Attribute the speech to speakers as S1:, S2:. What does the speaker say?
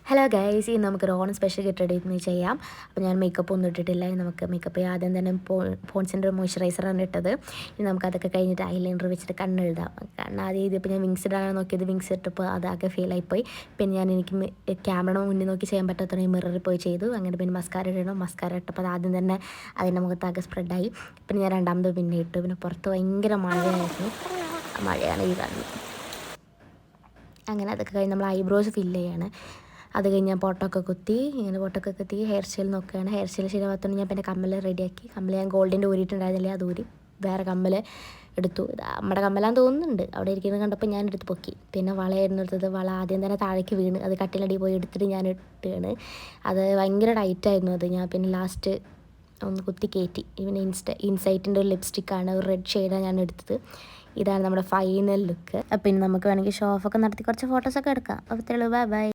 S1: Hello guys, ഇന്ന് നമുക്കൊരു Onam special get ready ചെയ്യാം. അപ്പോൾ ഞാൻ മേക്കപ്പ് ഒന്നും ഇട്ടിട്ടില്ല. ഇനി നമുക്ക് മേക്കപ്പ് ആദ്യം തന്നെ പോൺസിൻ്റെ മോയ്സ്ചറൈസറാണ് ഇട്ടത്. ഇനി നമുക്കതൊക്കെ കഴിഞ്ഞിട്ട് ഐലൈനർ വെച്ചിട്ട് കണ്ണെഴുതാം. ആദ്യം ഇതിപ്പോൾ ഞാൻ വിങ്സ് ഇടാനാണ് നോക്കിയത്. വിങ്സ് ഇട്ടപ്പോൾ അതാകെ ഫീലായിപ്പോയി. പിന്നെ എനിക്ക് ക്യാമറ മുന്നിൽ നോക്കി ചെയ്യാൻ പറ്റാത്തതുകൊണ്ട് മിററിൽ പോയി ചെയ്തു. അങ്ങനെ പിന്നെ മസ്കാര ഇടണം. മസ്കാര ഇട്ടപ്പോൾ അത് ആദ്യം തന്നെ അതിൻ്റെ മുഖത്താകെ സ്പ്രെഡായി. പിന്നെ ഞാൻ രണ്ടാമത് പിന്നെ ഇട്ടു. പിന്നെ പുറത്ത് ഭയങ്കര മഴയായിരുന്നു. മഴയാണ് ഈ കാണുന്നത്. അങ്ങനെ അതൊക്കെ കഴിഞ്ഞ് നമ്മൾ ഐബ്രോസ് ഫില്ല് ചെയ്യാണ്. അത് കഴിഞ്ഞ് ഞാൻ പൊട്ടൊക്കെ കുത്തി ഹെയർ സ്റ്റൈൽ നോക്കുകയാണ്. ഹെയർ സ്റ്റൈൽ ശരിയാവാത്തതുകൊണ്ട് ഞാൻ പിന്നെ കമ്മൽ റെഡിയാക്കി. കമ്മൽ ഞാൻ ഗോൾഡിൻ്റെ ഊരിയിട്ടുണ്ടായിരുന്നില്ല, അത് ഊരി വേറെ കമ്മൽ എടുത്തു. നമ്മുടെ കമ്മലാന്ന് തോന്നുന്നുണ്ട്. അവിടെ ഇരിക്കുന്നത് കണ്ടപ്പോൾ ഞാൻ എടുത്ത് പൊക്കി. പിന്നെ വളയായിരുന്നു എടുത്തത്. വള ആദ്യം തന്നെ താഴേക്ക് വീണ്. അത് കട്ടിലടി പോയി എടുത്തിട്ട് ഞാൻ ഇട്ടാണ്. അത് ഭയങ്കര ടൈറ്റായിരുന്നു. അത് ഞാൻ പിന്നെ ലാസ്റ്റ് ഒന്ന് കുത്തി കയറ്റി. ഇവന് ഇൻസൈറ്റിൻ്റെ ഒരു ലിപ്സ്റ്റിക്കാണ്, ഒരു റെഡ് ഷെയ്ഡാണ് ഞാൻ എടുത്തത്. ഇതാണ് നമ്മുടെ ഫൈനൽ ലുക്ക്. പിന്നെ നമുക്ക് വേണമെങ്കിൽ ഷോ ഓഫൊക്കെ നടത്തി കുറച്ച് ഫോട്ടോസൊക്കെ എടുക്കാം. അപ്പോൾ ബൈ ബൈ.